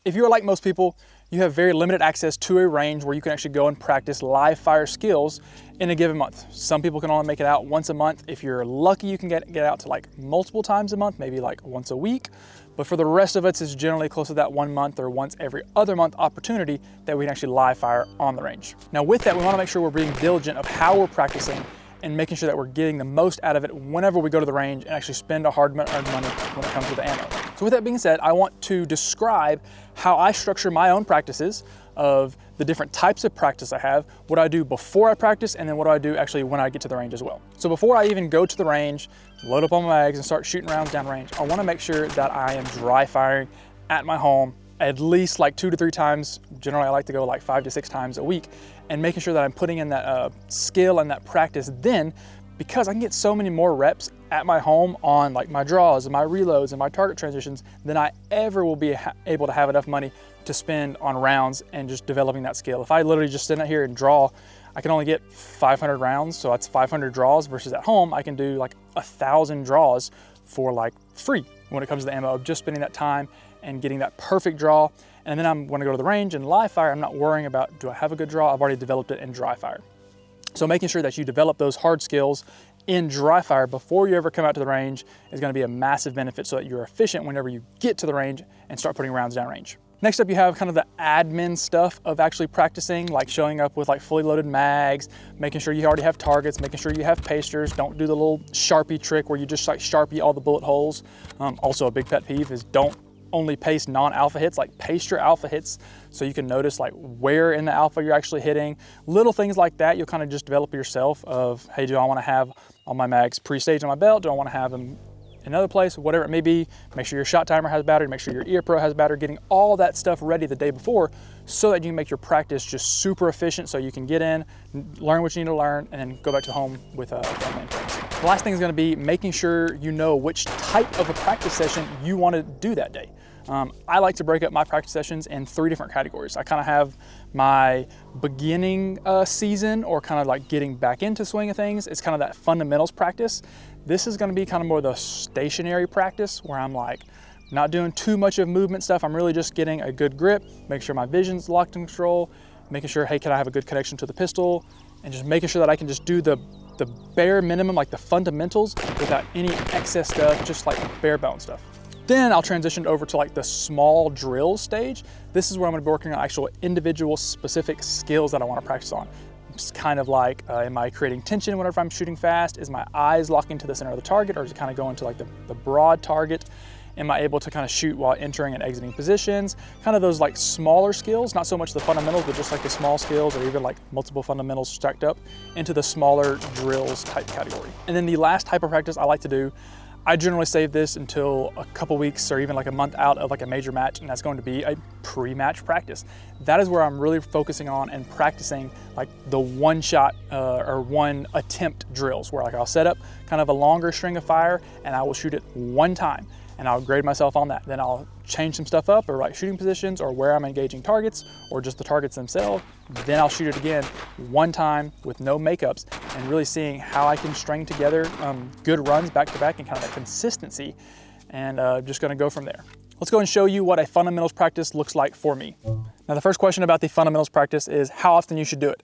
if you're like most people, you have very limited access to a range where you can actually go and practice live fire skills in a given month. Some people can only make it out once a month. If you're lucky, you can get out to like multiple times a month, maybe like once a week. But for the rest of us, it's generally close to that 1 month or once every other month opportunity that we can actually live fire on the range. Now with that, we wanna make sure we're being diligent of how we're practicing and making sure that we're getting the most out of it whenever we go to the range and actually spend our hard-earned money when it comes to the ammo. So with that being said, I want to describe how I structure my own practices of the different types of practice I have, what I do before I practice, and then what do I do actually when I get to the range as well. So before I even go to the range, load up on my mags and start shooting rounds downrange, I wanna make sure that I am dry firing at my home at least like 2 to 3 times. Generally, I like to go like 5 to 6 times a week, and making sure that I'm putting in that skill and that practice then, because I can get so many more reps at my home on like my draws and my reloads and my target transitions than I ever will be able to have enough money to spend on rounds and just developing that skill. If I literally just sit out here and draw, I can only get 500 rounds, so that's 500 draws, versus at home, I can do like 1,000 draws for like free when it comes to the ammo, of just spending that time and getting that perfect draw. And then I'm gonna go to the range and live fire, I'm not worrying about, do I have a good draw? I've already developed it in dry fire. So making sure that you develop those hard skills in dry fire before you ever come out to the range is gonna be a massive benefit, so that you're efficient whenever you get to the range and start putting rounds downrange. Next up, you have kind of the admin stuff of actually practicing, like showing up with like fully loaded mags, making sure you already have targets, making sure you have pasters. Don't do the little Sharpie trick where you just like Sharpie all the bullet holes. Also a big pet peeve is don't only paste non-alpha hits, like paste your alpha hits so you can notice like where in the alpha you're actually hitting. Little things like that, you'll kind of just develop yourself of, hey, do I want to have all my mags pre-staged on my belt? Do I want to have them in another place? Whatever it may be, make sure your shot timer has battery, make sure your ear pro has battery, getting all that stuff ready the day before so that you can make your practice just super efficient, so you can get in, learn what you need to learn, and then go back to home with family and friends. The last thing is going to be making sure you know which type of a practice session you want to do that day. I like to break up my practice sessions in 3 different categories. I kind of have my beginning season, or kind of like getting back into swing of things. It's kind of that fundamentals practice. This is going to be kind of more the stationary practice, where I'm like not doing too much of movement stuff. I'm really just getting a good grip, make sure my vision's locked in control, making sure, hey, can I have a good connection to the pistol, and just making sure that I can just do the bare minimum, like the fundamentals, without any excess stuff, just like bare bone stuff. Then I'll transition over to like the small drill stage. This is where I'm gonna be working on actual individual specific skills that I wanna practice on. It's kind of like, am I creating tension whenever I'm shooting fast? Is my eyes locking to the center of the target, or is it kind of going to like the broad target? Am I able to kind of shoot while entering and exiting positions? Kind of those like smaller skills, not so much the fundamentals, but just like the small skills, or even like multiple fundamentals stacked up into the smaller drills type category. And then the last type of practice I like to do, I generally save this until a couple weeks or even like a month out of like a major match, and that's going to be a pre-match practice. That is where I'm really focusing on and practicing like the one shot or one attempt drills, where like I'll set up kind of a longer string of fire and I will shoot it one time, and I'll grade myself on that. Then I'll change some stuff up, or like shooting positions, or where I'm engaging targets, or just the targets themselves. Then I'll shoot it again one time with no makeups, and really seeing how I can string together good runs back to back, and kind of that consistency, and just gonna go from there. Let's go and show you what a fundamentals practice looks like for me. Now, the first question about the fundamentals practice is how often you should do it.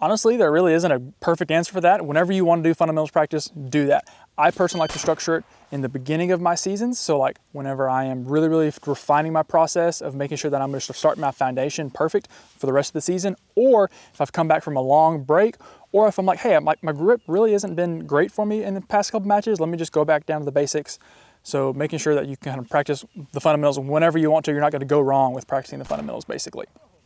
Honestly, there really isn't a perfect answer for that. Whenever you want to do fundamentals practice, do that. I personally like to structure it in the beginning of my seasons. So like whenever I am really refining my process of making sure that I'm going to start my foundation perfect for the rest of the season, or if I've come back from a long break, or if I'm like, hey, my grip really hasn't been great for me in the past couple matches, let me just go back down to the basics. So making sure that you can kind of practice the fundamentals whenever you want to. You're not going to go wrong with practicing the fundamentals, basically.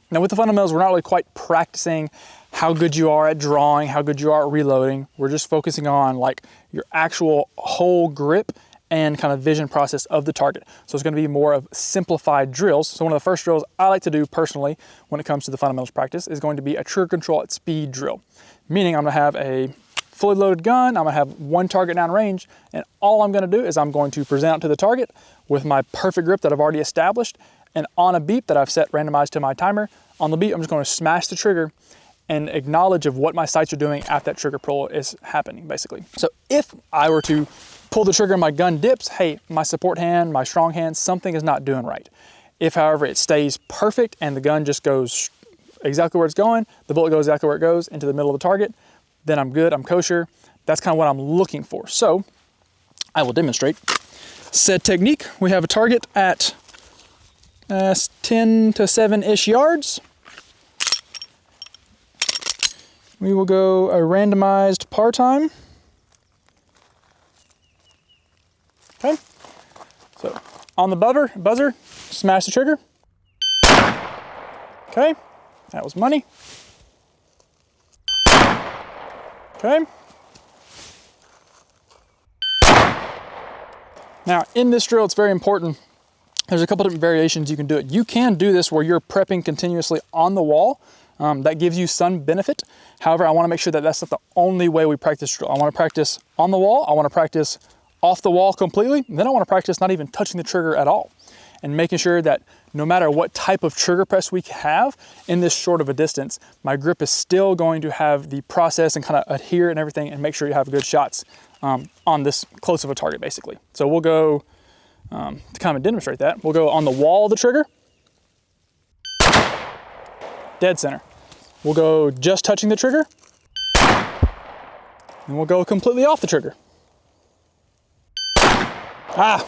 Now with the fundamentals, we're not really quite practicing how good you are at drawing, how good you are at reloading. We're just focusing on like your actual whole grip and kind of vision process of the target. So it's gonna be more of simplified drills. So one of the first drills I like to do personally when it comes to the fundamentals practice is going to be a trigger control at speed drill. Meaning I'm gonna have a fully loaded gun, I'm gonna have one target down range, and all I'm gonna do is I'm going to present out to the target with my perfect grip that I've already established, and on a beep that I've set randomized to my timer, on the beep, I'm just going to smash the trigger and acknowledge of what my sights are doing after that trigger pull is happening, basically. So if I were to pull the trigger and my gun dips, hey, my support hand, my strong hand, something is not doing right. If, however, it stays perfect and the gun just goes exactly where it's going, the bullet goes exactly where it goes, into the middle of the target, then I'm good, I'm kosher. That's kind of what I'm looking for. So I will demonstrate said technique. We have a target at 10 to 7-ish yards. We will go a randomized par time. Okay, so on the buzzer, smash the trigger. Okay, that was money. Okay. Now in this drill, it's very important. There's a couple different variations you can do it. You can do this where you're prepping continuously on the wall. That gives you some benefit. However, I wanna make sure that that's not the only way we practice drill. I wanna practice on the wall, I wanna practice off the wall completely, and then I wanna practice not even touching the trigger at all. And making sure that no matter what type of trigger press we have in this short of a distance, my grip is still going to have the process and kind of adhere and everything and make sure you have good shots on this close of a target, basically. So we'll go, to kind of demonstrate that, we'll go on the wall of the trigger, dead center. We'll go just touching the trigger, and we'll go completely off the trigger. Ah,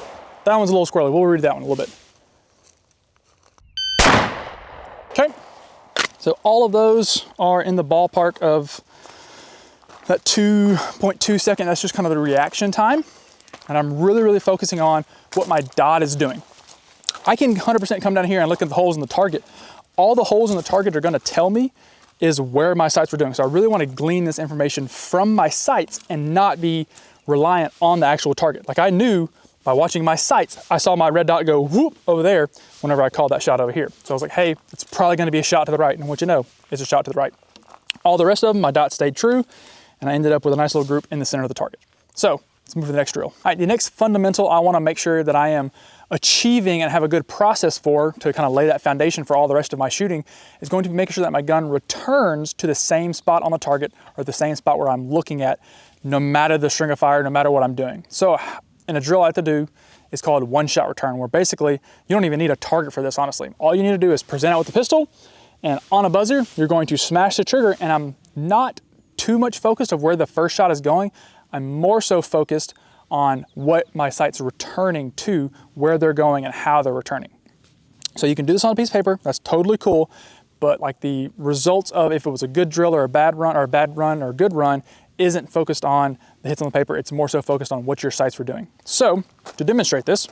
that one's a little squirrely. We'll read that one a little bit. Okay, so all of those are in the ballpark of that 2.2 second. That's just kind of the reaction time. And I'm really focusing on what my dot is doing. I can 100% come down here and look at the holes in the target. All the holes in the target are gonna tell me is where my sights were doing. So I really wanna glean this information from my sights and not be reliant on the actual target. Like I knew by watching my sights, I saw my red dot go whoop over there whenever I called that shot over here. So I was like, hey, it's probably gonna be a shot to the right. And what you know, it's a shot to the right. All the rest of them, my dot stayed true, and I ended up with a nice little group in the center of the target. So let's move to the next drill. All right, the next fundamental I wanna make sure that I am achieving and have a good process for to kind of lay that foundation for all the rest of my shooting is going to be making sure that my gun returns to the same spot on the target or the same spot where I'm looking at, no matter the string of fire, no matter what I'm doing. So in a drill I like to do is called one-shot return, where basically you don't even need a target for this, honestly. All you need to do is present out with the pistol, and on a buzzer, you're going to smash the trigger, and I'm not too much focused of where the first shot is going. I'm more so focused on what my sight's returning to, where they're going and how they're returning. So you can do this on a piece of paper, that's totally cool, but like the results of if it was a good drill or a bad run or a good run isn't focused on the hits on the paper, it's more so focused on what your sights were doing. So to demonstrate this,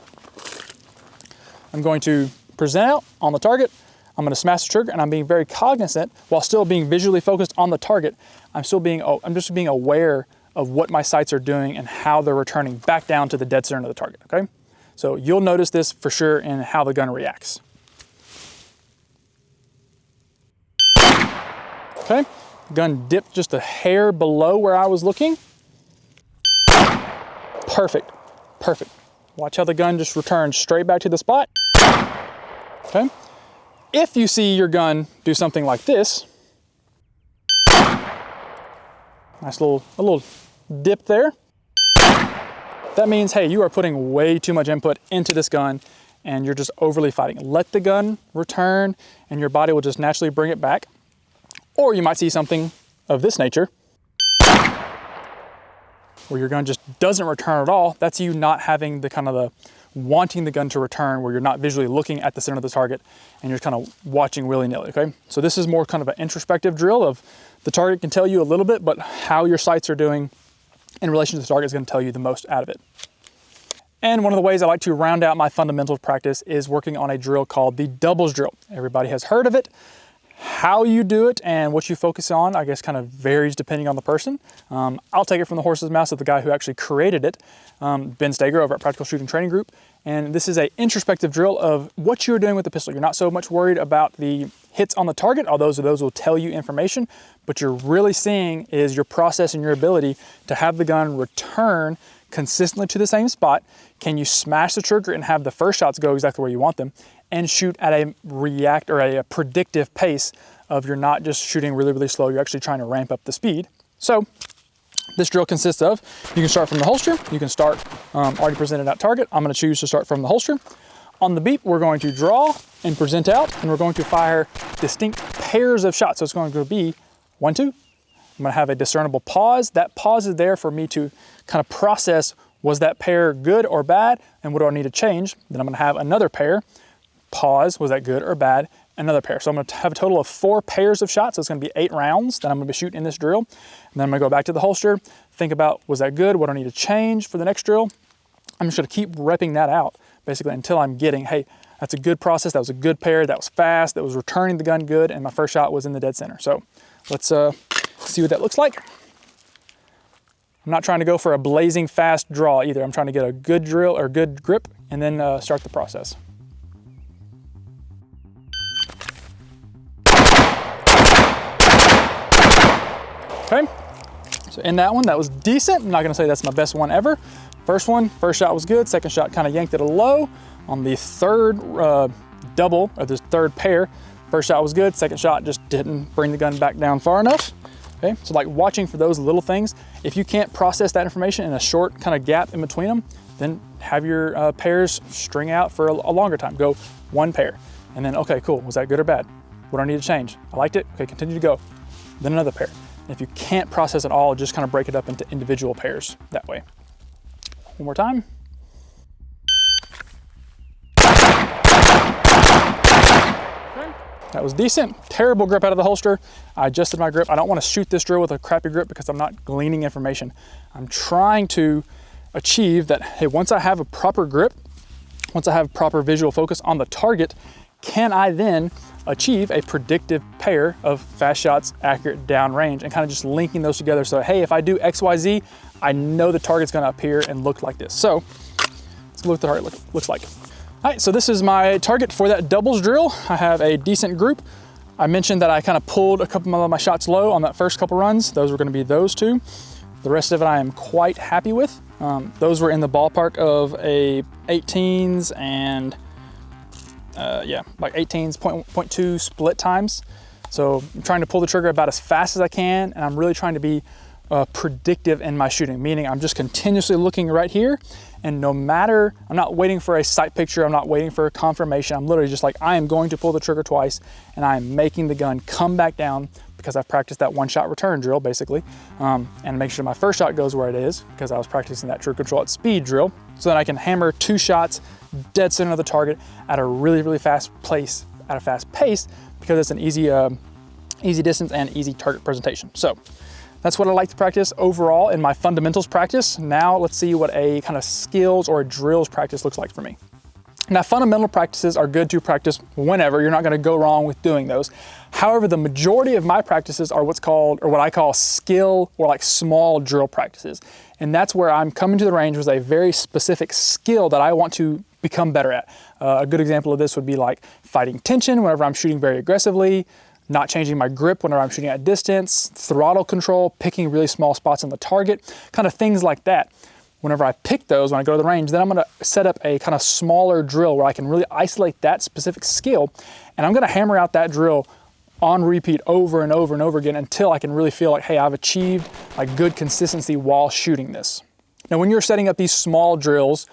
I'm going to present out on the target, I'm gonna smash the trigger, and I'm being very cognizant while still being visually focused on the target. I'm just being aware of what my sights are doing and how they're returning back down to the dead center of the target, okay? So you'll notice this for sure in how the gun reacts. Okay, gun dipped just a hair below where I was looking. Perfect, perfect. Watch how the gun just returns straight back to the spot. Okay, if you see your gun do something like this, nice a little dip there. That means, hey, you are putting way too much input into this gun and you're just overly fighting. Let the gun return and your body will just naturally bring it back. Or you might see something of this nature where your gun just doesn't return at all. That's you not having the kind of the wanting the gun to return, where you're not visually looking at the center of the target and you're kind of watching willy-nilly, okay? So this is more kind of an introspective drill of the target can tell you a little bit, but how your sights are doing in relation to the target is going to tell you the most out of it. And one of the ways I like to round out my fundamental practice is working on a drill called the doubles drill. Everybody has heard of it. How you do it and what you focus on, I guess, kind of varies depending on the person. I'll take it from the horse's mouth of the guy who actually created it, Ben Stager over at Practical Shooting Training Group. And this is an introspective drill of what you're doing with the pistol. You're not so much worried about the hits on the target, although those will tell you information, but you're really seeing is your process and your ability to have the gun return consistently to the same spot. Can you smash the trigger and have the first shots go exactly where you want them, and shoot at a predictive pace of you're not just shooting really slow, you're actually trying to ramp up the speed. So this drill consists of, you can start from the holster, you can start already presented at target. I'm gonna choose to start from the holster. On the beep, we're going to draw and present out, and we're going to fire distinct pairs of shots. So it's going to be 1, 2. I'm gonna have a discernible pause. That pause is there for me to kind of process, was that pair good or bad, and what do I need to change? Then I'm gonna have another pair, pause, was that good or bad, another pair. So I'm gonna have a total of 4 pairs of shots. So it's gonna be 8 rounds that I'm gonna be shooting in this drill. And then I'm gonna go back to the holster, think about, was that good? What do I need to change for the next drill? I'm just gonna keep repping that out, basically until I'm getting, hey, that's a good process, that was a good pair, that was fast, that was returning the gun good, and my first shot was in the dead center. So let's see what that looks like. I'm not trying to go for a blazing fast draw either. I'm trying to get a good drill or good grip and then start the process. Okay, so in that one, that was decent. I'm not gonna say that's my best one ever. First shot was good. Second shot kind of yanked it a low. On the third double, or the third pair, first shot was good. Second shot just didn't bring the gun back down far enough. Okay, so like watching for those little things. If you can't process that information in a short kind of gap in between them, then have your pairs string out for a longer time. Go 1 pair, and then, okay, cool, was that good or bad? What do I need to change? I liked it, okay, continue to go. Then another pair. And if you can't process it all, just kind of break it up into individual pairs that way. One more time. That was decent. Terrible grip out of the holster. I adjusted my grip. I don't want to shoot this drill with a crappy grip because I'm not gleaning information. I'm trying to achieve that, hey, once I have a proper grip, once I have proper visual focus on the target, can I then achieve a predictive pair of fast shots, accurate downrange, and kind of just linking those together. So, hey, if I do X, Y, Z, I know the target's gonna appear and look like this. So let's look at the target looks like. All right, so this is my target for that doubles drill. I have a decent group. I mentioned that I kind of pulled a couple of my shots low on that first couple runs. Those were gonna be those 2. The rest of it I am quite happy with. Those were in the ballpark of a 18s and yeah, like 18s, 0.2 split times. So I'm trying to pull the trigger about as fast as I can, and I'm really trying to be predictive in my shooting, meaning I'm just continuously looking right here, and no matter, I'm not waiting for a sight picture, I'm not waiting for a confirmation, I'm literally just like, I am going to pull the trigger twice, and I am making the gun come back down because I've practiced that 1-shot return drill, basically, and make sure my first shot goes where it is, because I was practicing that true control at speed drill, so that I can hammer 2 shots dead center of the target at a really, really fast pace, because it's an easy distance and easy target presentation. So that's what I like to practice overall in my fundamentals practice. Now let's see what a kind of skills or a drills practice looks like for me. Now, fundamental practices are good to practice whenever. You're not gonna go wrong with doing those. However, the majority of my practices are what's called, or what I call skill, or like small drill practices. And that's where I'm coming to the range with a very specific skill that I want to become better at. A good example of this would be like fighting tension whenever I'm shooting very aggressively, not changing my grip whenever I'm shooting at distance, throttle control, picking really small spots on the target, kind of things like that. Whenever I pick those, when I go to the range, then I'm gonna set up a kind of smaller drill where I can really isolate that specific skill, and I'm gonna hammer out that drill on repeat over and over and over again until I can really feel like, hey, I've achieved like good consistency while shooting this. Now, when you're setting up these small drills,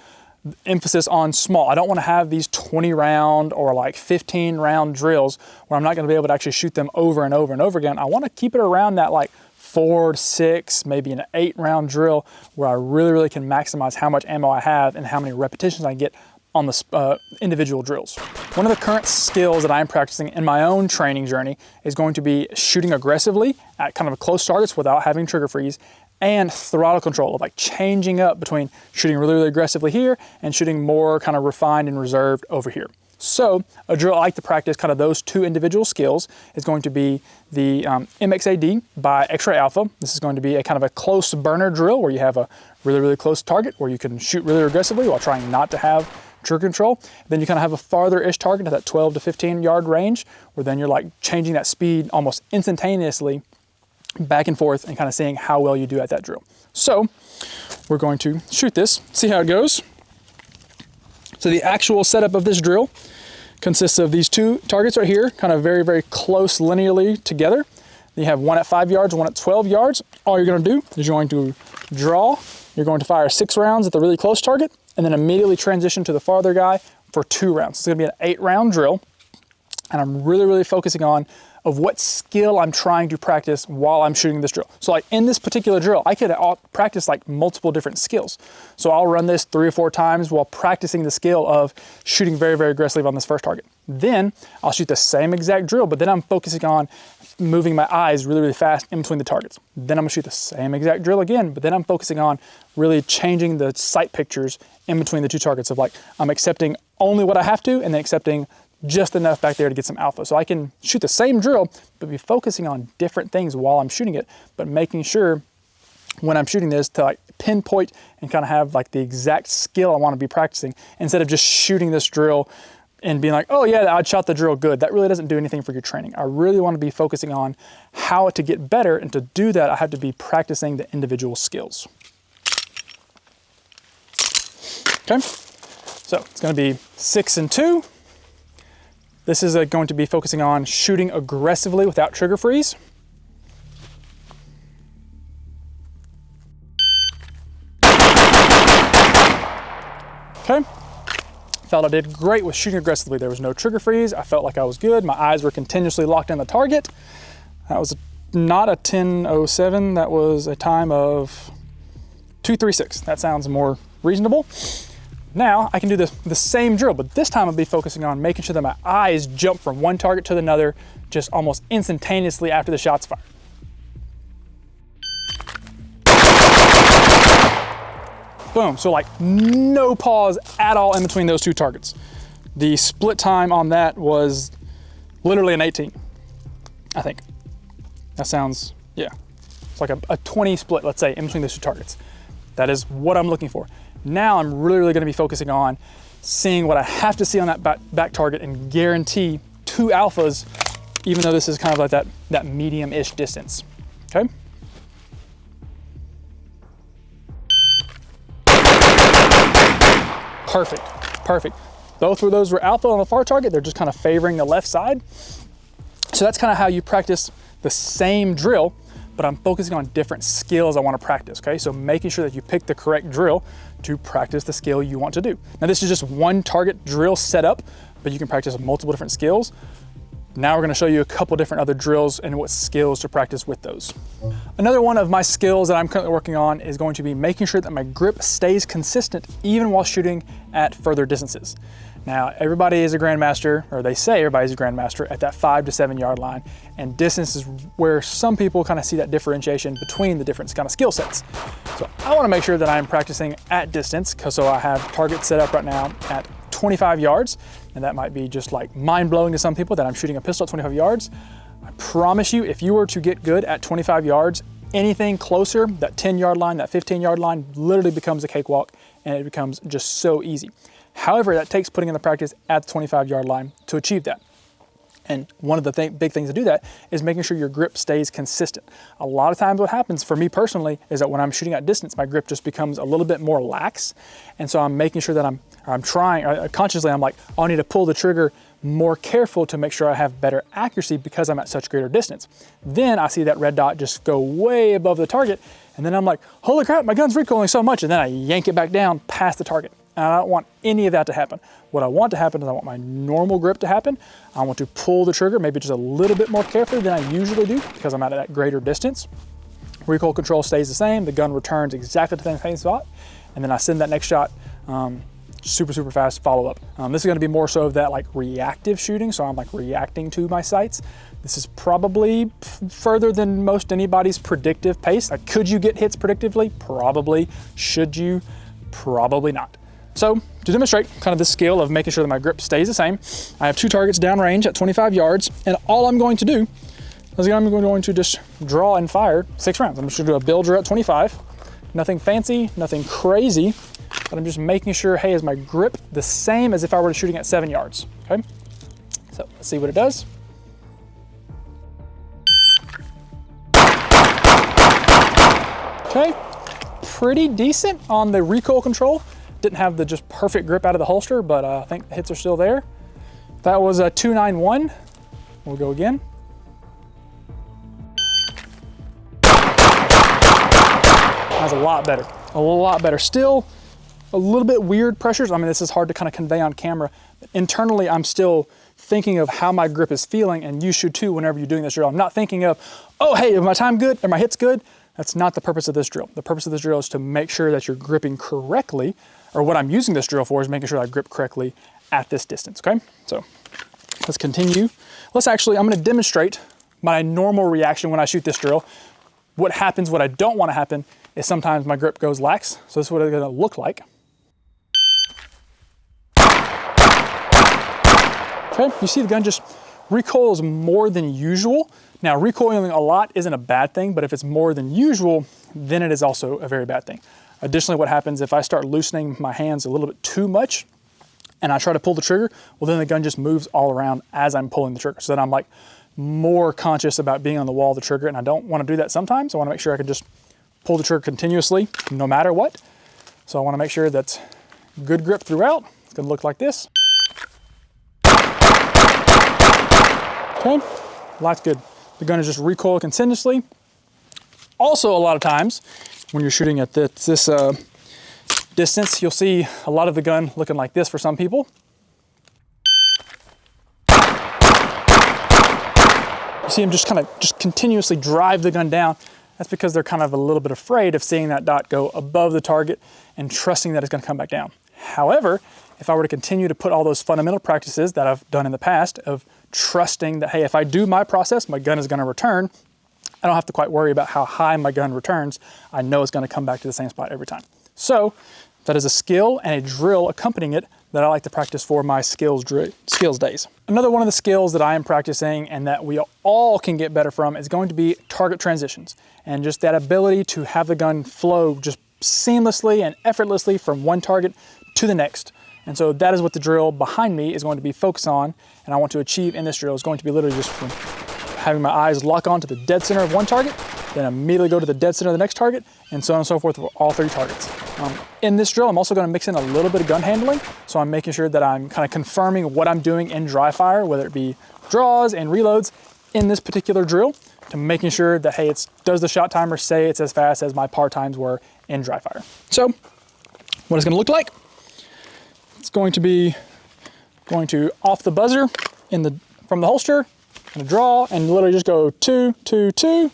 emphasis on small. I don't want to have these 20 round or like 15 round drills where I'm not going to be able to actually shoot them over and over and over again. I want to keep it around that like 4 to 6, maybe an 8 round drill where I really can maximize how much ammo I have and how many repetitions I get on the individual drills. One of the current skills that I'm practicing in my own training journey is going to be shooting aggressively at kind of close targets without having trigger freeze, and throttle control, of like changing up between shooting really aggressively here and shooting more kind of refined and reserved over here. So a drill I like to practice kind of those 2 individual skills is going to be the MXAD by X-Ray Alpha. This is going to be a kind of a close burner drill where you have a really close target where you can shoot really aggressively while trying not to have trigger control. Then you kind of have a farther-ish target at that 12 to 15 yard range where then you're like changing that speed almost instantaneously back and forth and kind of seeing how well you do at that drill. So we're going to shoot this, see how it goes. So the actual setup of this drill consists of these 2 targets right here, kind of very close linearly together. You have one at 5 yards, one at 12 yards. All you're gonna do is you're going to draw, you're going to fire 6 rounds at the really close target, and then immediately transition to the farther guy, for 2 rounds. It's gonna be an 8-round drill, and I'm really focusing on of what skill I'm trying to practice while I'm shooting this drill. So like in this particular drill, I could practice like multiple different skills. So I'll run this 3 or 4 times while practicing the skill of shooting very aggressively on this first target. Then I'll shoot the same exact drill, but then I'm focusing on moving my eyes really fast in between the targets. Then I'm gonna shoot the same exact drill again, but then I'm focusing on really changing the sight pictures in between the 2 targets of like, I'm accepting only what I have to and then accepting just enough back there to get some alpha. So I can shoot the same drill, but be focusing on different things while I'm shooting it, but making sure when I'm shooting this to like pinpoint and kind of have like the exact skill I want to be practicing instead of just shooting this drill and being like, oh yeah, I shot the drill good. That really doesn't do anything for your training. I really want to be focusing on how to get better, and to do that, I have to be practicing the individual skills. Okay, so it's going to be 6 and 2. This is going to be focusing on shooting aggressively without trigger freeze. Okay, felt I did great with shooting aggressively. There was no trigger freeze. I felt like I was good. My eyes were continuously locked in the target. That was not a 10:07. That was a time of 2:36. That sounds more reasonable. Now I can do the same drill, but this time I'll be focusing on making sure that my eyes jump from one target to another just almost instantaneously after the shot's fired. Boom, so like no pause at all in between those 2 targets. The split time on that was literally an 18, I think. That sounds, yeah. It's like a 20 split, let's say, in between those 2 targets. That is what I'm looking for. Now I'm really gonna be focusing on seeing what I have to see on that back target and guarantee 2 alphas, even though this is kind of like that medium-ish distance, okay? Perfect. Both of those were alpha on the far target. They're just kind of favoring the left side. So that's kind of how you practice the same drill, but I'm focusing on different skills I want to practice, okay? So making sure that you pick the correct drill to practice the skill you want to do. Now this is just one target drill setup, but you can practice multiple different skills. Now we're gonna show you a couple different other drills and what skills to practice with those. Another one of my skills that I'm currently working on is going to be making sure that my grip stays consistent even while shooting at further distances. Now, everybody is a grandmaster, or they say everybody's a grandmaster at that 5 to 7 yard line, and distance is where some people kind of see that differentiation between the different kind of skill sets. So I want to make sure that I'm practicing at distance, so I have targets set up right now at 25 yards, and that might be just like mind-blowing to some people that I'm shooting a pistol at 25 yards. I promise you, if you were to get good at 25 yards, anything closer, that 10-yard line, that 15-yard line, literally becomes a cakewalk, and it becomes just so easy. However, that takes putting in the practice at the 25-yard line to achieve that. And one of the big things to do that is making sure your grip stays consistent. A lot of times what happens for me personally is that when I'm shooting at distance, my grip just becomes a little bit more lax. And so I'm making sure that I'm trying, consciously I'm like, oh, I need to pull the trigger more careful to make sure I have better accuracy because I'm at such greater distance. Then I see that red dot just go way above the target. And then I'm like, holy crap, my gun's recoiling so much. And then I yank it back down past the target. And I don't want any of that to happen. What I want to happen is I want my normal grip to happen. I want to pull the trigger maybe just a little bit more carefully than I usually do because I'm at that greater distance. Recoil control stays the same. The gun returns exactly to the same spot. And then I send that next shot super fast follow up. This is gonna be more so of that like reactive shooting. So I'm like reacting to my sights. This is probably further than most anybody's predictive pace. Like, could you get hits predictively? Probably. Should you? Probably not. So to demonstrate kind of the skill of making sure that my grip stays the same, I have 2 targets downrange at 25 yards, and all I'm going to do is I'm going to just draw and fire 6 rounds. I'm just gonna do a builder at 25. Nothing fancy, nothing crazy, but I'm just making sure, hey, is my grip the same as if I were shooting at 7 yards, okay? So let's see what it does. Okay, pretty decent on the recoil control. Didn't have the just perfect grip out of the holster, but I think the hits are still there. That was a 291. We'll go again. That's a lot better. A lot better. Still a little bit weird pressures. I mean, this is hard to kind of convey on camera. Internally, I'm still thinking of how my grip is feeling, and you should too whenever you're doing this drill. I'm not thinking of, oh, hey, is my time good? Are my hits good? That's not the purpose of this drill. The purpose of this drill is to make sure that you're gripping correctly, or what I'm using this drill for is making sure I grip correctly at this distance, okay? So let's continue. I'm gonna demonstrate my normal reaction when I shoot this drill. What happens, what I don't wanna happen, is sometimes my grip goes lax. So this is what it's gonna look like. Okay, you see the gun just recoils more than usual. Now, recoiling a lot isn't a bad thing, but if it's more than usual, then it is also a very bad thing. Additionally, what happens if I start loosening my hands a little bit too much and I try to pull the trigger, well, then the gun just moves all around as I'm pulling the trigger. So then I'm like more conscious about being on the wall of the trigger, and I don't want to do that sometimes. I want to make sure I can just pull the trigger continuously no matter what. So I want to make sure that's good grip throughout. It's going to look like this. Okay, that's good. The gun is just recoil continuously. Also, a lot of times when you're shooting at this distance, you'll see a lot of the gun looking like this for some people. You see them just continuously drive the gun down. That's because they're kind of a little bit afraid of seeing that dot go above the target and trusting that it's going to come back down. However, if I were to continue to put all those fundamental practices that I've done in the past of trusting that, hey, if I do my process, my gun is going to return, I don't have to quite worry about how high my gun returns. I know it's going to come back to the same spot every time. So that is a skill and a drill accompanying it that I like to practice for my skills days. Another one of the skills that I am practicing and that we all can get better from is going to be target transitions, and just that ability to have the gun flow just seamlessly and effortlessly from one target to the next. And so that is what the drill behind me is going to be focused on, and I want to achieve in this drill is going to be literally just from having my eyes lock on to the dead center of one target, then immediately go to the dead center of the next target, and so on and so forth for all three targets. In this drill, I'm also going to mix in a little bit of gun handling, so I'm making sure that I'm kind of confirming what I'm doing in dry fire, whether it be draws and reloads in this particular drill, to making sure that, hey, does the shot timer say it's as fast as my par times were in dry fire. So what it's going to look like, it's going to off the buzzer from the holster, going to draw and literally just go 2, 2, 2,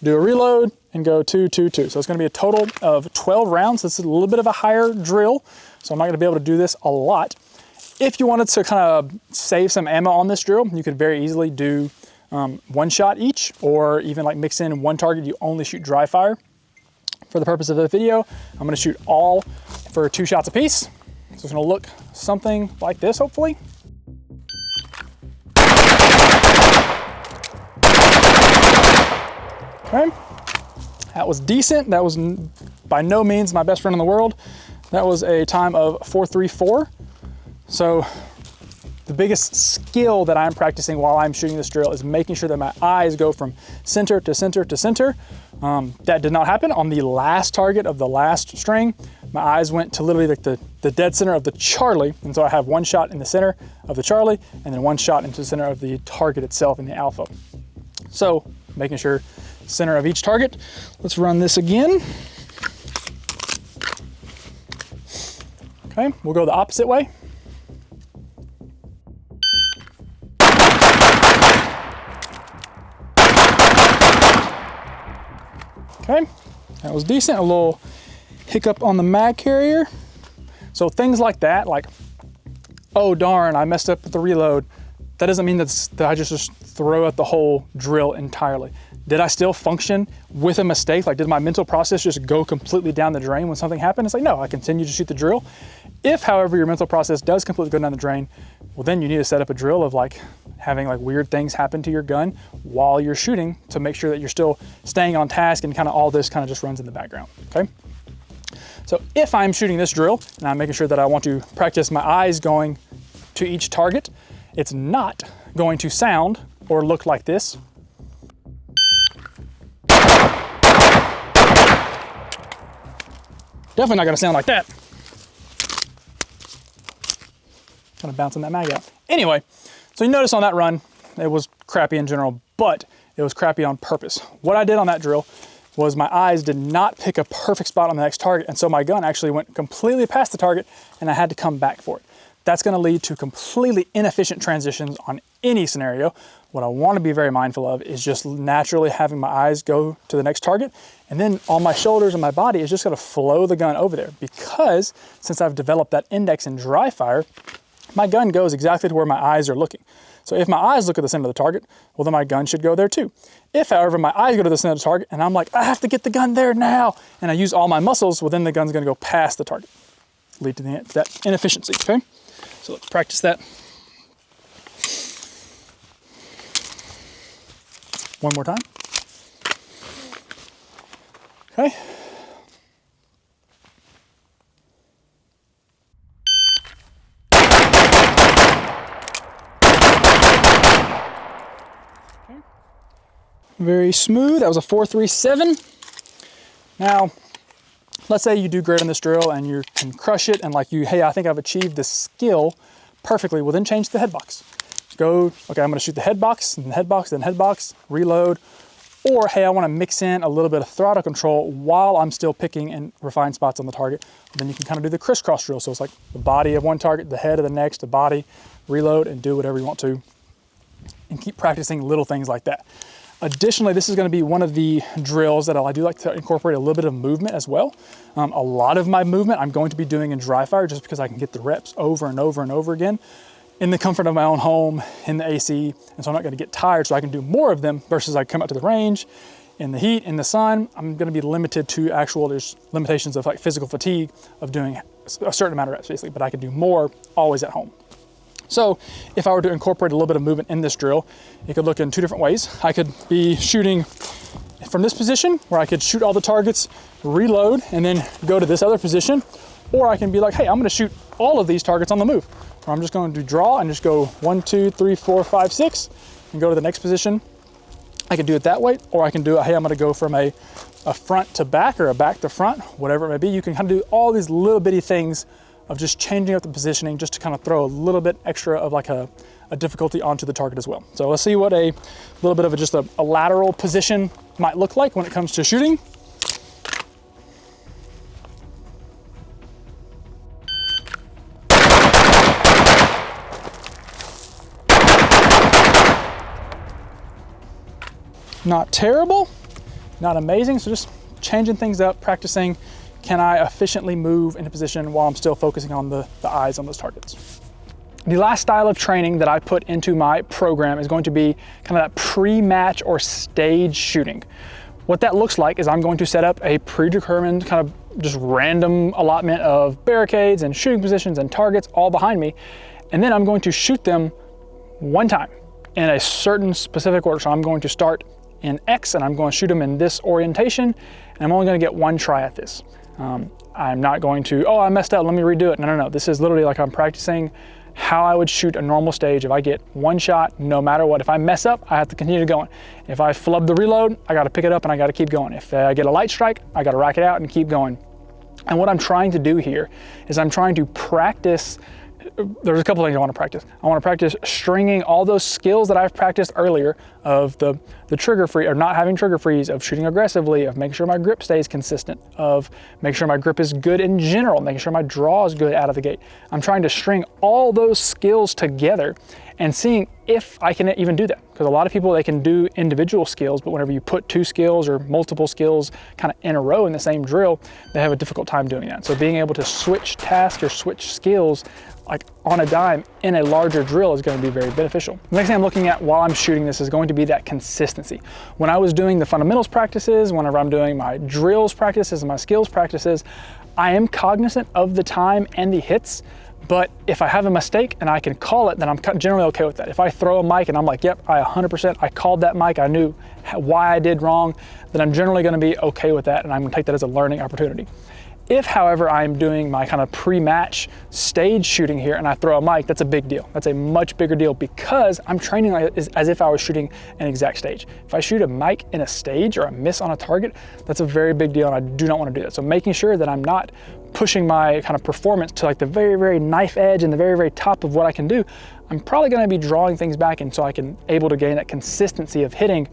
do a reload and go 2, 2, 2. So it's going to be a total of 12 rounds. This is a little bit of a higher drill, so I'm not going to be able to do this a lot. If you wanted to kind of save some ammo on this drill, you could very easily do one shot each, or even like mix in one target, you only shoot dry fire. For the purpose of the video, I'm going to shoot all for 2 shots apiece. So it's going to look something like this, hopefully. Okay, that was decent. That was by no means my best friend in the world. That was a time of 4.34. So the biggest skill that I'm practicing while I'm shooting this drill is making sure that my eyes go from center to center to center. That did not happen on the last target of the last string. My eyes went to literally like the dead center of the Charlie. And so I have one shot in the center of the Charlie and then one shot into the center of the target itself in the Alpha. So making sure center of each target. Let's run this again. Okay, we'll go the opposite way. Okay, that was decent. A little hiccup on the mag carrier. So things like that, like, oh darn, I messed up with the reload. That doesn't mean that I just throw out the whole drill entirely. Did I still function with a mistake? Like, did my mental process just go completely down the drain when something happened? It's like, no, I continue to shoot the drill. If, however, your mental process does completely go down the drain, well, then you need to set up a drill of like having like weird things happen to your gun while you're shooting to make sure that you're still staying on task, and kind of all this kind of just runs in the background, okay? So if I'm shooting this drill and I'm making sure that I want to practice my eyes going to each target, it's not going to sound or look like this. Definitely not gonna sound like that. Kind of bouncing that mag out. Anyway, so you notice on that run, it was crappy in general, but it was crappy on purpose. What I did on that drill was my eyes did not pick a perfect spot on the next target. And so my gun actually went completely past the target and I had to come back for it. That's gonna lead to completely inefficient transitions on any scenario. What I wanna be very mindful of is just naturally having my eyes go to the next target, and then on my shoulders and my body is just gonna flow the gun over there, because since I've developed that index in dry fire, my gun goes exactly to where my eyes are looking. So if my eyes look at the center of the target, well then my gun should go there too. If however my eyes go to the center of the target and I'm like, I have to get the gun there now, and I use all my muscles, well then the gun's gonna go past the target, lead to that inefficiency, okay? So let's practice that. One more time. Okay. Very smooth. That was a 4.37. Now, let's say you do great on this drill and you can crush it and like hey, I think I've achieved this skill perfectly. Well, then change the head box. Go, okay, I'm gonna shoot the head box, and the head box, then head box, reload. Or, hey, I wanna mix in a little bit of throttle control while I'm still picking and refined spots on the target. Then you can kind of do the crisscross drill. So it's like the body of one target, the head of the next, the body, reload, and do whatever you want to. And keep practicing little things like that. Additionally, this is gonna be one of the drills that I do like to incorporate a little bit of movement as well. A lot of my movement I'm going to be doing in dry fire just because I can get the reps over and over and over again in the comfort of my own home, in the AC, and so I'm not gonna get tired, so I can do more of them versus I come out to the range in the heat, in the sun. I'm gonna be limited to there's limitations of like physical fatigue of doing a certain amount of reps basically, but I can do more always at home. So if I were to incorporate a little bit of movement in this drill, it could look in two different ways. I could be shooting from this position where I could shoot all the targets, reload, and then go to this other position, or I can be like, hey, I'm gonna shoot all of these targets on the move. Or I'm just going to draw and just go 1, 2, 3, 4, 5, 6, and go to the next position. I can do it that way, or I can do it, hey, I'm gonna go from a front to back or a back to front, whatever it may be. You can kind of do all these little bitty things of just changing up the positioning just to kind of throw a little bit extra of like a difficulty onto the target as well. So let's see what a little bit of just a lateral position might look like when it comes to shooting. Not terrible, not amazing. So just changing things up, practicing. Can I efficiently move into position while I'm still focusing on the eyes on those targets? The last style of training that I put into my program is going to be kind of that pre-match or stage shooting. What that looks like is I'm going to set up a predetermined kind of just random allotment of barricades and shooting positions and targets all behind me. And then I'm going to shoot them one time in a certain specific order. So I'm going to start in X and I'm going to shoot them in this orientation, and I'm only going to get one try at this. I'm not going to, oh, I messed up, let me redo it. No. This is literally like I'm practicing how I would shoot a normal stage. If I get one shot, no matter what. If I mess up, I have to continue going. If I flub the reload, I got to pick it up and I got to keep going. If I get a light strike, I got to rack it out and keep going. And what I'm trying to do here is I'm trying to practice. There's a couple things I want to practice. I want to practice stringing all those skills that I've practiced earlier of the trigger free, or not having trigger freeze, of shooting aggressively, of making sure my grip stays consistent, of making sure my grip is good in general, making sure my draw is good out of the gate. I'm trying to string all those skills together and seeing if I can even do that. Because a lot of people, they can do individual skills, but whenever you put two skills or multiple skills kind of in a row in the same drill, they have a difficult time doing that. So being able to switch tasks or switch skills like on a dime in a larger drill is going to be very beneficial. The next thing I'm looking at while I'm shooting this is going to be that consistency. When I was doing the fundamentals practices, whenever I'm doing my drills practices and my skills practices, I am cognizant of the time and the hits, but if I have a mistake and I can call it, then I'm generally okay with that. If I throw a mic and I'm like, yep, I 100%, I called that mic, I knew why I did wrong, then I'm generally gonna be okay with that, and I'm gonna take that as a learning opportunity. If, however, I'm doing my kind of pre-match stage shooting here and I throw a mic, that's a big deal. That's a much bigger deal because I'm training as if I was shooting an exact stage. If I shoot a mic in a stage or a miss on a target, that's a very big deal, and I do not want to do that. So making sure that I'm not pushing my kind of performance to like the very, very knife edge and the very, very top of what I can do, I'm probably going to be drawing things back, and so I can able to gain that consistency of hitting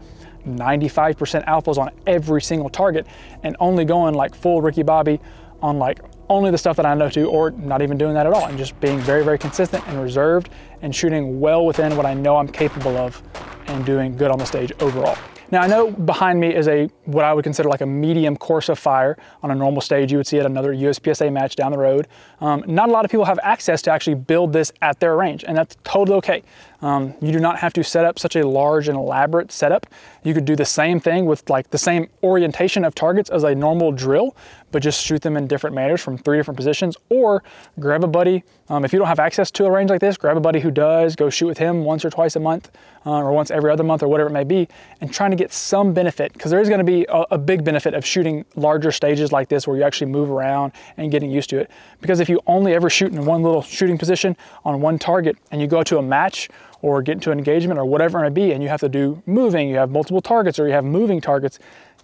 95% alphas on every single target and only going like full Ricky Bobby on like only the stuff that I know to, or not even doing that at all, and just being very, very consistent and reserved and shooting well within what I know I'm capable of and doing good on the stage overall. Now I know behind me is what I would consider like a medium course of fire. On a normal stage you would see at another USPSA match down the road. Not a lot of people have access to actually build this at their range, and that's totally okay. You do not have to set up such a large and elaborate setup. You could do the same thing with like the same orientation of targets as a normal drill, but just shoot them in different manners from 3 different positions, or grab a buddy. If you don't have access to a range like this, grab a buddy who does, go shoot with him once or twice a month, or once every other month, or whatever it may be, and trying to get some benefit, because there is going to be a big benefit of shooting larger stages like this where you actually move around and getting used to it. Because if you only ever shoot in one little shooting position on one target and you go to a match or get into an engagement or whatever it may be, and you have to do moving, you have multiple targets or you have moving targets,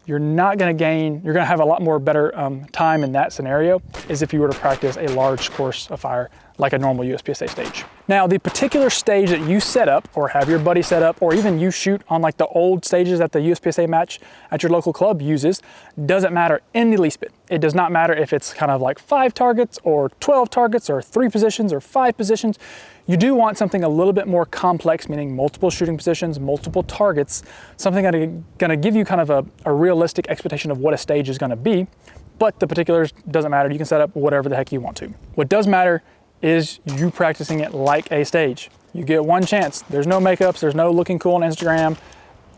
you're not going to gain, you're going to have a lot more better time in that scenario is if you were to practice a large course of fire like a normal USPSA stage. Now, the particular stage that you set up or have your buddy set up, or even you shoot on like the old stages that the USPSA match at your local club uses, doesn't matter in the least bit. It does not matter if it's kind of like 5 targets or 12 targets or 3 positions or 5 positions. You do want something a little bit more complex, meaning multiple shooting positions, multiple targets, something that is going to give you kind of a realistic expectation of what a stage is going to be, but the particulars doesn't matter. You can set up whatever the heck you want to. What does matter is you practicing it like a stage. You get one chance. There's no makeups, there's no looking cool on Instagram.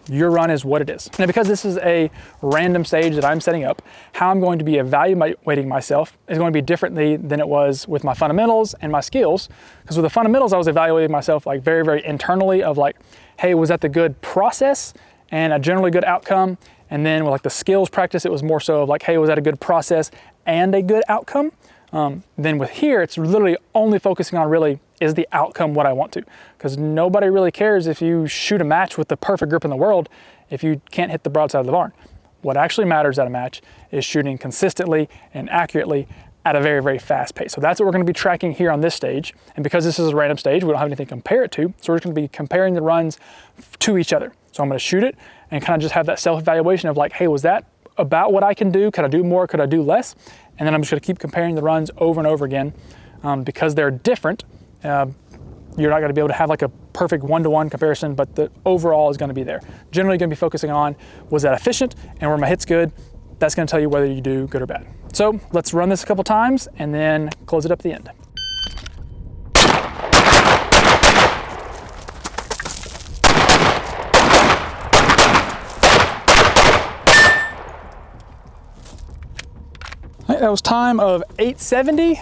Your run is what it is. Now, because this is a random stage that I'm setting up, how I'm going to be evaluating myself is going to be differently than it was with my fundamentals and my skills. Because with the fundamentals, I was evaluating myself like very, very internally of like, hey, was that the good process and a generally good outcome? And then with like the skills practice, it was more so of like, hey, was that a good process and a good outcome? Then with here, it's literally only focusing on really, is the outcome what I want to? Because nobody really cares if you shoot a match with the perfect grip in the world if you can't hit the broadside of the barn. What actually matters at a match is shooting consistently and accurately at a very, very fast pace. So that's what we're going to be tracking here on this stage. And because this is a random stage, we don't have anything to compare it to. So we're just going to be comparing the runs to each other. So I'm going to shoot it and kind of just have that self-evaluation of like, hey, was that about what I can do? Could I do more? Could I do less? And then I'm just going to keep comparing the runs over and over again because they're different. You're not going to be able to have like a perfect one-to-one comparison, but the overall is going to be there. Generally going to be focusing on, was that efficient and were my hits good? That's going to tell you whether you do good or bad. So let's run this a couple times and then close it up at the end. All right, that was time of 870.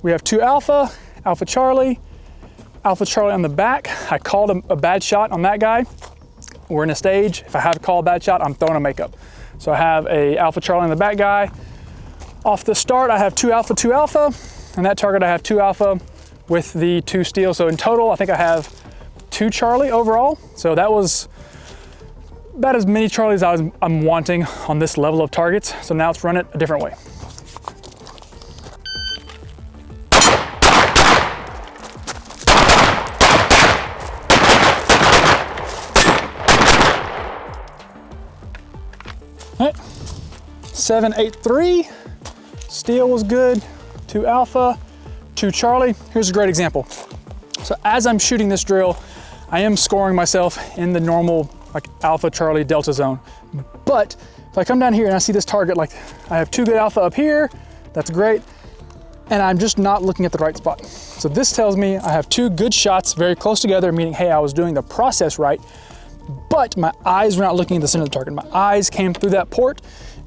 We have 2 Alpha, Alpha Charlie on the back. I called a bad shot on that guy. We're in a stage. If I have to call a bad shot, I'm throwing a makeup. So I have a Alpha Charlie on the back guy. Off the start, I have 2 Alpha, and that target I have 2 Alpha with the 2 steel. So in total, I think I have 2 Charlie overall. So that was about as many Charlies as I'm wanting on this level of targets. So now let's run it a different way. All right, 783, steel was good, 2 Alpha, 2 Charlie. Here's a great example. So as I'm shooting this drill, I am scoring myself in the normal like Alpha, Charlie, Delta zone. But if I come down here and I see this target, like I have 2 good Alpha up here, that's great, and I'm just not looking at the right spot. So this tells me I have 2 good shots very close together, meaning, hey, I was doing the process right, but my eyes were not looking at the center of the target. My eyes came through that port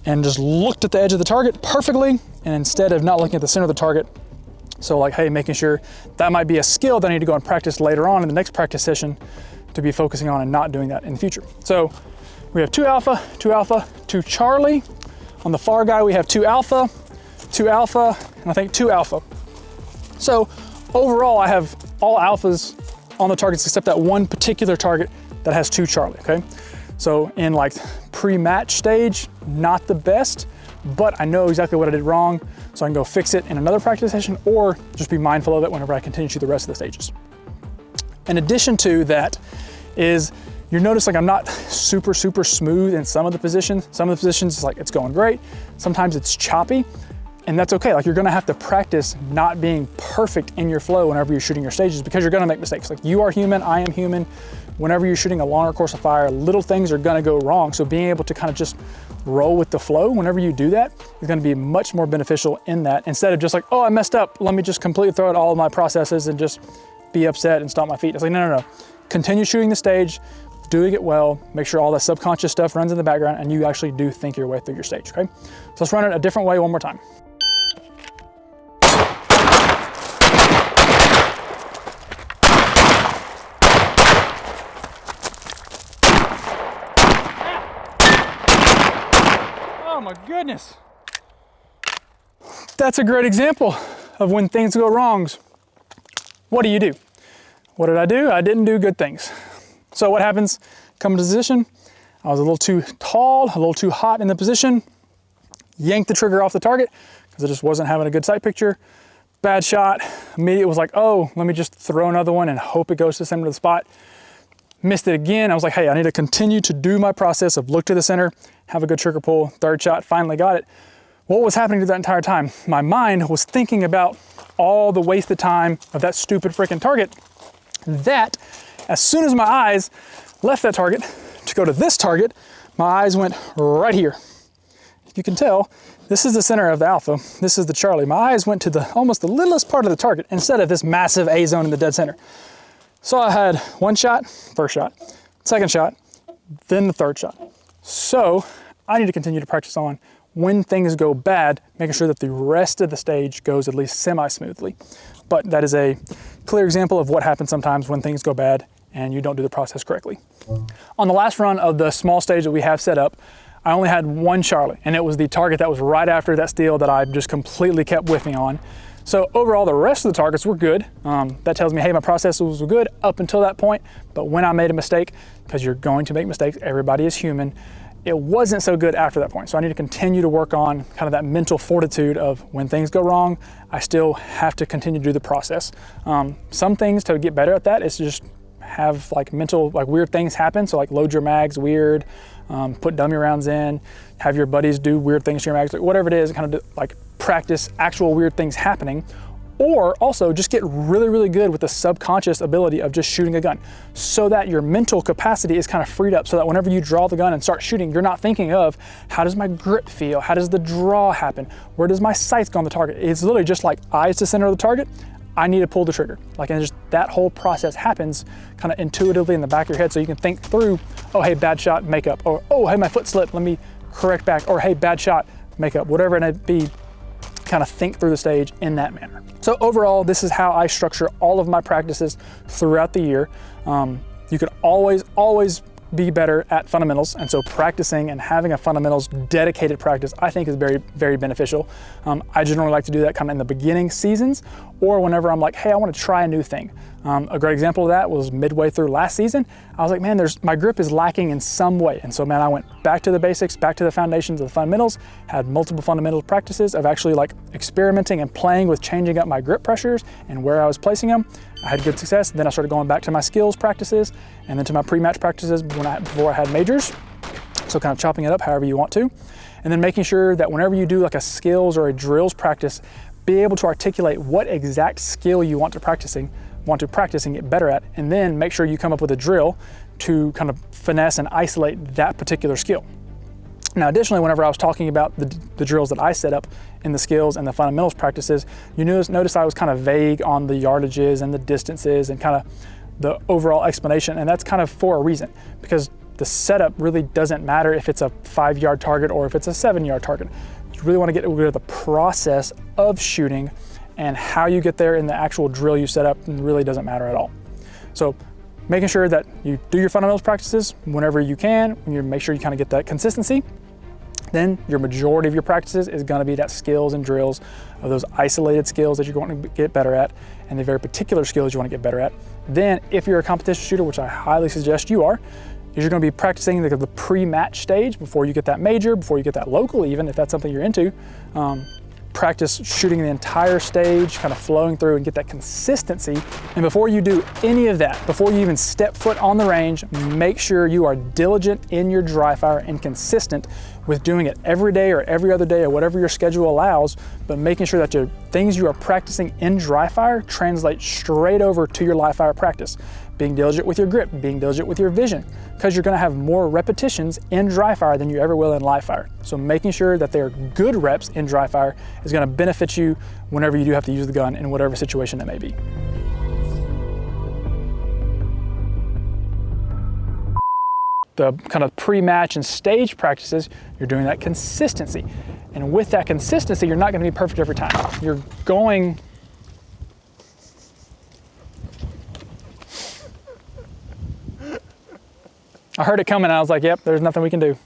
and just looked at the edge of the target perfectly, and instead of not looking at the center of the target, so like, hey, making sure that might be a skill that I need to go and practice later on in the next practice session to be focusing on and not doing that in the future. So we have 2 Alpha, 2 Charlie. On the far guy, we have 2 Alpha, and I think 2 Alpha. So overall, I have all Alphas on the targets except that one particular target that has 2 Charlie, okay? So in like pre-match stage, not the best, but I know exactly what I did wrong, so I can go fix it in another practice session or just be mindful of it whenever I continue to shoot the rest of the stages. In addition to that is You notice like I'm not super smooth in some of the positions. Some of the positions it's like it's going great. Sometimes it's choppy, and that's okay. Like you're gonna have to practice not being perfect in your flow whenever you're shooting your stages, because you're gonna make mistakes. Like you are human, I am human. Whenever you're shooting a longer course of fire, little things are gonna go wrong. So being able to kind of just roll with the flow whenever you do that is gonna be much more beneficial in that, instead of just like, oh, I messed up, let me just completely throw out all of my processes and just be upset and stomp my feet. It's like, no. Continue shooting the stage, doing it well, make sure all that subconscious stuff runs in the background and you actually do think your way through your stage, okay? So let's run it a different way one more time. Oh my goodness. That's a great example of when things go wrong. What do? What did I do? I didn't do good things. So what happens? Come to position. I was a little too tall, a little too hot in the position. Yanked the trigger off the target because I just wasn't having a good sight picture. Bad shot. Immediately was like, oh, let me just throw another one and hope it goes to the center of the spot. Missed it again. I was like, hey, I need to continue to do my process of look to the center, have a good trigger pull. Third shot, finally got it. What was happening to that entire time? My mind was thinking about all the wasted time of that stupid freaking target, that as soon as my eyes left that target to go to this target, my eyes went right here. If you can tell, this is the center of the alpha. This is the Charlie. My eyes went to almost the littlest part of the target instead of this massive A zone in the dead center. So I had one shot, first shot, second shot, then the third shot. So I need to continue to practice on when things go bad, making sure that the rest of the stage goes at least semi-smoothly. But that is a clear example of what happens sometimes when things go bad and you don't do the process correctly. On the last run of the small stage that we have set up, I only had one Charlie, and it was the target that was right after that steel that I just completely kept whiffing on. So overall, the rest of the targets were good. That tells me, hey, my processes were good up until that point, but when I made a mistake, because you're going to make mistakes, everybody is human, it wasn't so good after that point. So I need to continue to work on kind of that mental fortitude of when things go wrong, I still have to continue to do the process. Some things to get better at that is just have like mental, like weird things happen. So like load your mags weird, put dummy rounds in, have your buddies do weird ththings to your mags, like whatever it is, kind of like practice actual weird things happening. Or also just get really good with the subconscious ability of just shooting a gun, so that your mental capacity is kind of freed up, so that whenever you draw the gun and start shooting, you're not thinking of how does my grip feel? How does the draw happen? Where does my sights go on the target? It's literally just like eyes to center of the target. I need to pull the trigger. Like, and just that whole process happens kind of intuitively in the back of your head, so you can think through, oh, hey, bad shot, makeup, or oh, hey, my foot slipped, let me correct back, or hey, bad shot, makeup, whatever it may be, kind of think through the stage in that manner. So overall, this is how I structure all of my practices throughout the year. You can always be better at fundamentals, and so practicing and having a fundamentals dedicated practice I think is very beneficial. I generally like to do that kind of in the beginning seasons, or whenever I'm like, hey, I want to try a new thing. A great example of that was midway through last season. I was like, man, my grip is lacking in some way, and so man, I went back to the basics, back to the foundations of the fundamentals, had multiple fundamental practices of actually like experimenting and playing with changing up my grip pressures and where I was placing them. I had good success. Then I started going back to my skills practices and then to my pre-match practices before I had majors. So kind of chopping it up however you want to. And then making sure that whenever you do like a skills or a drills practice, be able to articulate what exact skill you want to practice and get better at, and then make sure you come up with a drill to kind of finesse and isolate that particular skill. Now, additionally, whenever I was talking about the drills that I set up in the skills and the fundamentals practices, you notice I was kind of vague on the yardages and the distances and kind of the overall explanation, and that's kind of for a reason, because the setup really doesn't matter if it's a 5-yard target or if it's a 7-yard target. You really want to get rid of the process of shooting, and how you get there in the actual drill you set up really doesn't matter at all. So making sure that you do your fundamentals practices whenever you can, and you make sure you kind of get that consistency. Then your majority of your practices is going to be that skills and drills of those isolated skills that you're going to get better at, and the very particular skills you want to get better at. Then if you're a competition shooter, which I highly suggest you are, you're going to be practicing the pre-match stage before you get that major, before you get that local even, if that's something you're into. practice shooting the entire stage, kind of flowing through and get that consistency. And before you do any of that, before you even step foot on the range, make sure you are diligent in your dry fire and consistent with doing it every day or every other day or whatever your schedule allows, but making sure that the things you are practicing in dry fire translate straight over to your live fire practice. Being diligent with your grip, being diligent with your vision, because you're gonna have more repetitions in dry fire than you ever will in live fire. So making sure that they're good reps in dry fire is gonna benefit you whenever you do have to use the gun in whatever situation it may be. The kind of pre-match and stage practices, you're doing that consistency. And with that consistency, you're not gonna be perfect every time. You're going, I heard it coming and I was like, yep, there's nothing we can do.